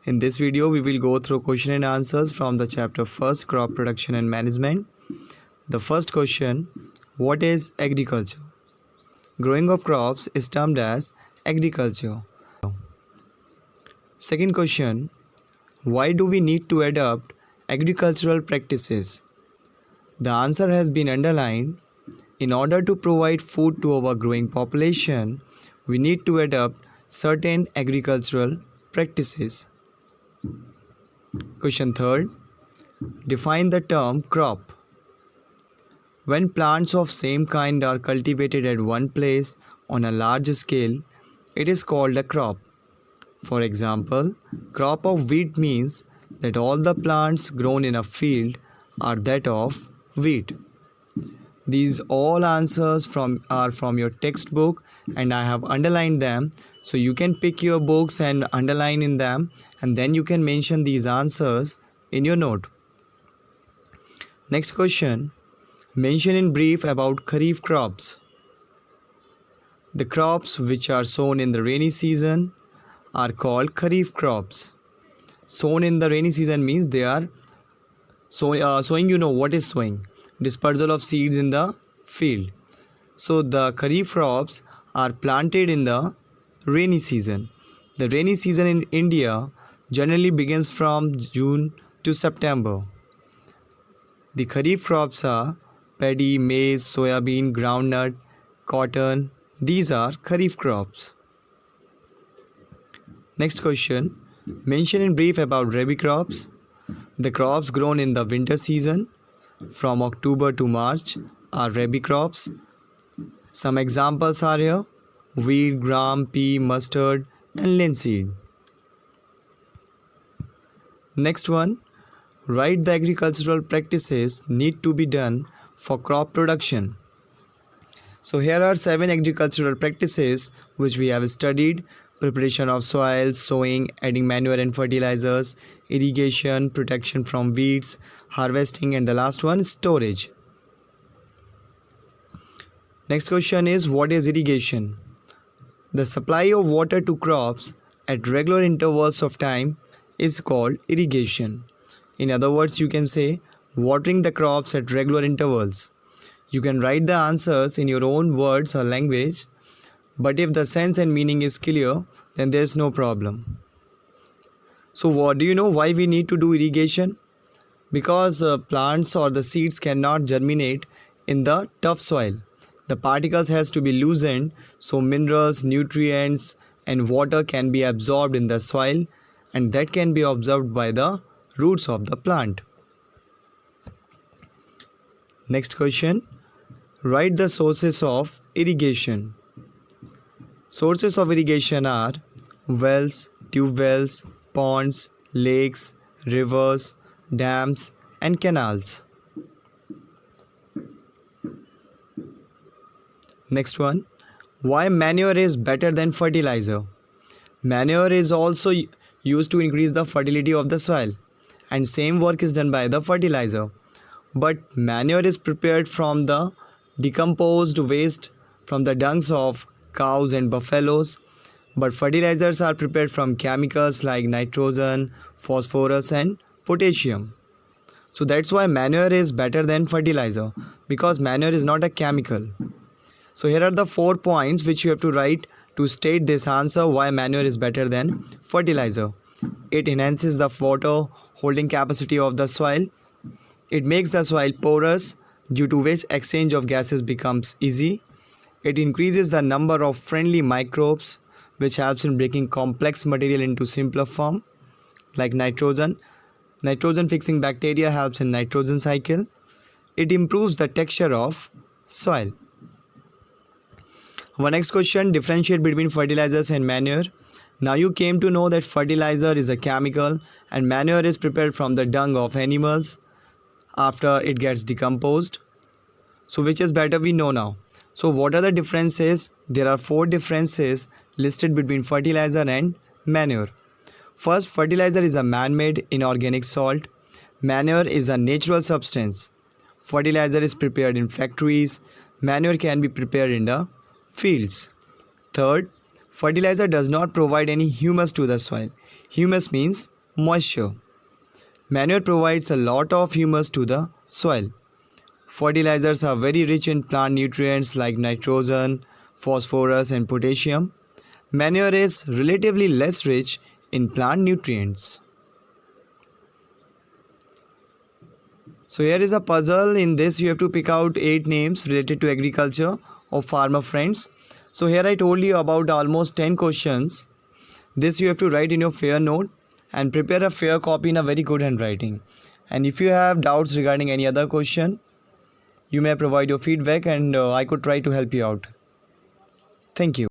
In this video, we will go through question and answers from the chapter first, crop production and management. The first question, what is agriculture? Growing of crops is termed as agriculture. Second question, why do we need to adopt agricultural practices? The answer has been underlined. In order to provide food to our growing population, we need to adopt certain agricultural practices. Question third, define the term crop. When plants of same kind are cultivated at one place on a large scale, it is called a crop. For example, crop of wheat means that all the plants grown in a field are that of wheat. These all answers are from your textbook and I have underlined them, so you can pick your books and underline in them, and then you can mention these answers in your note. Next question, mention in brief about Kharif crops. The crops which are sown in the rainy season are called Kharif crops. Sown in the rainy season means they are sowing. You know what is sowing? Dispersal of seeds in the field. So the Kharif crops are planted in the rainy season. The rainy season in India generally begins from June to September. The Kharif crops are paddy, maize, soybean, groundnut, cotton. These are Kharif crops. Next question, mention in brief about Rabi crops. The crops grown in the winter season from October to March are Rabi crops. Some examples are here: wheat, gram, pea, mustard and linseed. Next one, write the agricultural practices need to be done for crop production. So here are 7 agricultural practices which we have studied: preparation of soil, sowing, adding manure and fertilizers, irrigation, protection from weeds, harvesting, and the last one, storage. Next question is, what is irrigation? The supply of water to crops at regular intervals of time is called irrigation. In other words, you can say watering the crops at regular intervals. You can write the answers in your own words or language, but if the sense and meaning is clear, then there is no problem. So what do you know why we need to do irrigation? Because plants or the seeds cannot germinate in the tough soil. The particles has to be loosened so minerals, nutrients and water can be absorbed in the soil, and that can be absorbed by the roots of the plant. Next question, write the sources of irrigation. Sources of irrigation are wells, tube wells, ponds, lakes, rivers, dams and canals. Next one, why manure is better than fertilizer? Manure is also used to increase the fertility of the soil, and same work is done by the fertilizer. But manure is prepared from the decomposed waste from the dungs of cows and buffaloes, but fertilizers are prepared from chemicals like nitrogen, phosphorus and potassium. So that's why manure is better than fertilizer, because manure is not a chemical. So here are the 4 points which you have to write to state this answer why manure is better than fertilizer. It enhances the water holding capacity of the soil. It makes the soil porous, due to which exchange of gases becomes easy. It increases the number of friendly microbes, which helps in breaking complex material into simpler form, like nitrogen. Nitrogen fixing bacteria helps in nitrogen cycle. It improves the texture of soil. Our next question, differentiate between fertilizers and manure. Now you came to know that fertilizer is a chemical and manure is prepared from the dung of animals after it gets decomposed. So which is better, we know now. So what are the differences? There are 4 differences listed between fertilizer and manure. First, fertilizer is a man-made inorganic salt. Manure is a natural substance. Fertilizer is prepared in factories. Manure can be prepared in the fields. Third, fertilizer does not provide any humus to the soil. Humus means Moisture. Manure provides a lot of humus to the soil. Fertilizers are very rich in plant nutrients like nitrogen, phosphorus, and potassium. Manure is relatively less rich in plant nutrients. So here is a puzzle. In this you have to pick out 8 names related to agriculture of farmer friends. So here I told you about almost 10 questions. This you have to write in your fair note and prepare a fair copy in a very good handwriting. And if you have doubts regarding any other question, you may provide your feedback and I could try to help you out. Thank you.